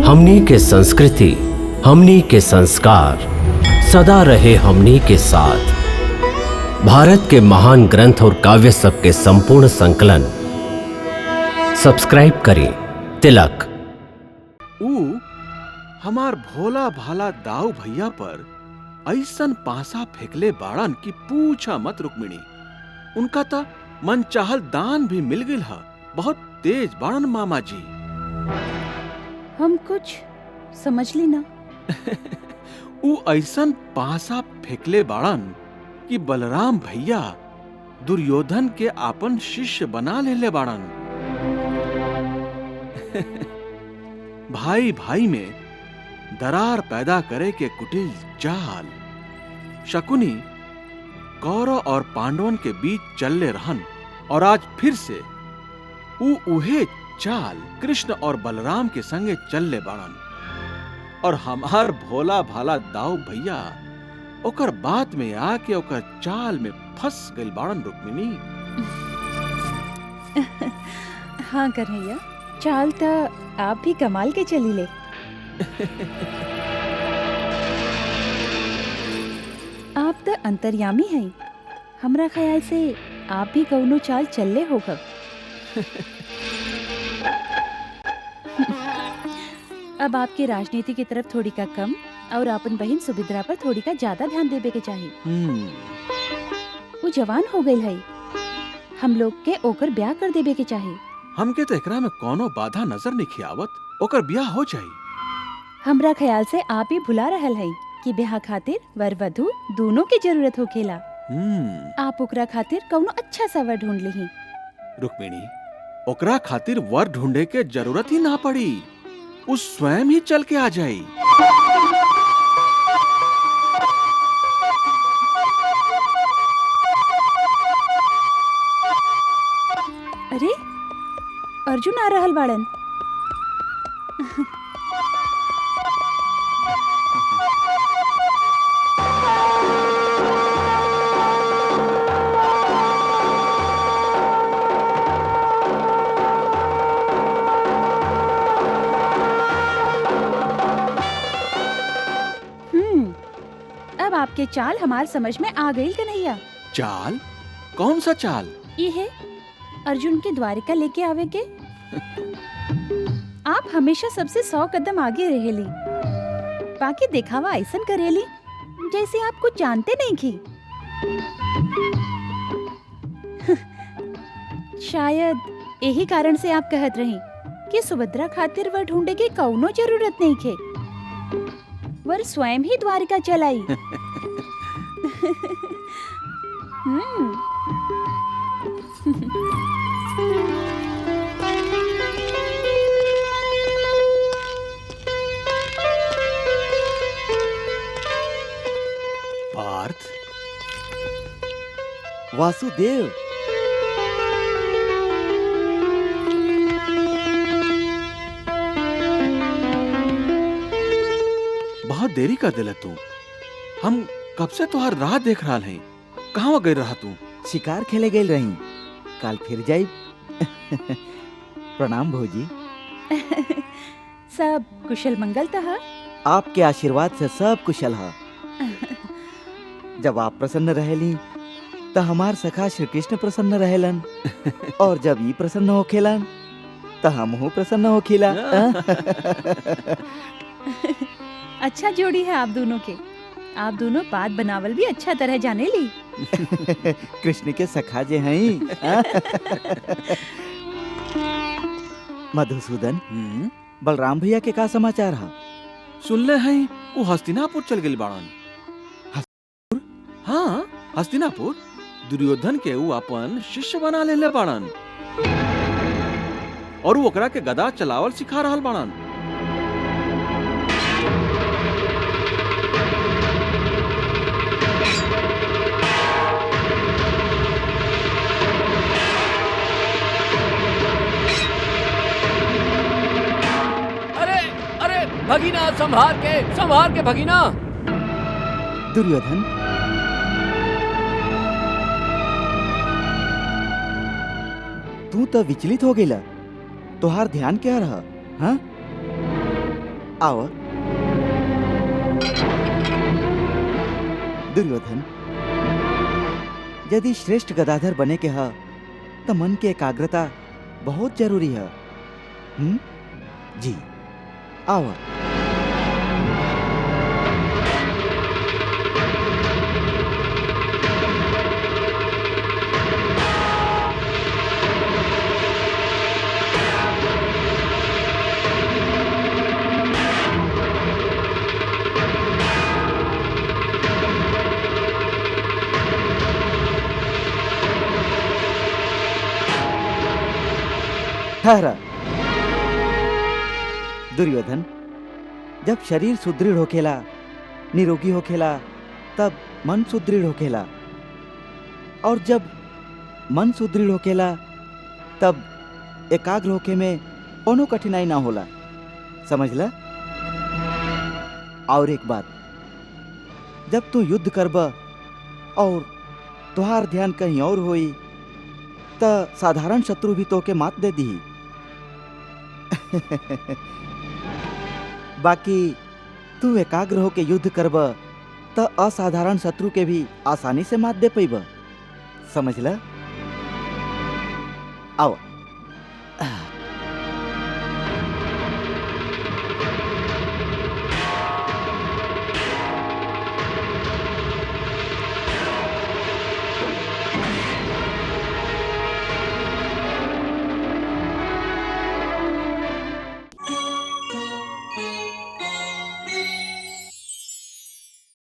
हमनी के संस्कृति, हमनी के संस्कार सदा रहे हमनी के साथ। भारत के महान ग्रंथ और काव्य सब के संपूर्ण संकलन सब्सक्राइब करें तिलक। हमार भोला भाला दाऊ भैया पर ऐसन पासा फेंकले बाड़न की पूछा मत रुक्मिणी। उनका तो मन चाहल दान भी मिल गई है। बहुत तेज बाड़न मामा जी। हम कुछ समझ ली ना। ऊ ऐसन पासा फेंकले बाड़न कि बलराम भैया दुर्योधन के आपन शिष्य बना लेले बाड़न। भाई भाई में दरार पैदा करे के कुटिल चाल शकुनी कौरव और पांडवन के बीच चलले रहन, और आज फिर से उहे चाल कृष्ण और बलराम के संगे चलले बाड़न। और हमार भोला भाला दाऊ भैया ओकर बात में आके ओकर चाल में फंस गइल बाड़न रुक्मिणी। हाँ कन्हैया, चाल तो आप भी कमाल के चली ले। आप तो अंतर्यामी हैं। हमरा ख्याल से आप भी कौनो चाल चलले होगा। अब आपके राजनीति की तरफ थोड़ी का कम और अपन बहन सुभद्रा पर थोड़ी का ज्यादा ध्यान देवे के चाहिए। वो जवान हो गई है, हम लोग के ओकर ब्याह कर देवे के चाहिए। हमके तो एकरा में कोनो बाधा नजर नहीं आवत, ओकर ब्याह हो जाई। हमरा ख्याल से आप ही भुला रहल है कि ब्याह खातिर वर वधू दोनों की जरूरत होखेला। आप ओकरा खातिर कौनो अच्छा सा वर ढूंढ ली। रुक्मिणी, ओकरा खातिर वर ढूंढे के जरूरत ही ना पड़ी, उस स्वयं ही चल के आ जाई। अरे अर्जुन आ रहल बाड़न। अब आपके चाल हमार समझ में आ गई कन्हैया। चाल? कौन सा चाल? ये है अर्जुन के द्वारिका लेके आवे के। आप हमेशा सबसे 100 कदम आगे रहेली, बाकी दिखावा ऐसन करेली जैसे आप कुछ जानते नहीं की। शायद यही कारण से आप कहत रही कि सुभद्रा खातिर वर ढूंढे की कौनो जरूरत नहीं खे, वर स्वयं ही द्वारिका चलाई। पार्थ, वासुदेव, बहुत देरी कर दिला तू। हम कब से तुहार राह देख रहा हैं। कहाँ गई रहा तू? शिकार खेले गए रही, काल फिर जाई। प्रणाम भौजी। सब कुशल मंगल तहा। आपके आशीर्वाद से सब कुशल है। जब आप प्रसन्न रहेली तो हमार सखा श्री कृष्ण प्रसन्न रहेलन, और जब ये प्रसन्न होखेलन तो हमहू प्रसन्न होखिला। अच्छा जोड़ी है आप दोनों के। आप दोनों बात बनावल भी अच्छा तरह जाने ली। कृष्ण के सखा जे हैं। मधुसूदन, बलराम भैया के का समाचार है? सुनले हैं वो हस्तिनापुर चल गए बाड़न। हाँ, हस्तिनापुर दुर्योधन के वो अपन शिष्य बना लेले बाड़न, और वो ओकरा के गदा चलावल सिखा रहल बाड़न। भगीना, संभाल के भगीना। दुर्योधन, तू तो विचलित हो गेला। तोहार ध्यान क्या रहा? हाँ? आओ। दुर्योधन, यदि श्रेष्ठ गदाधर बने के ह तो मन के एकाग्रता बहुत जरूरी है। जी, आओ। ठहरा। दुर्योधन, जब शरीर सुदृढ़ होखेला, निरोगी होखेला, तब मन सुदृढ़ होखेला, और जब मन सुदृढ़ होखेला तब एकाग्र होखे में कोनो कठिनाई ना होला। समझला? और एक बात, जब तू युद्ध करब और तुहार ध्यान कहीं और होई त साधारण शत्रु भी तोके मात दे दी। बाकी तू एकाग्र होके युद्ध करब त असाधारण शत्रु के भी आसानी से मात दे पैब। समझला? आओ।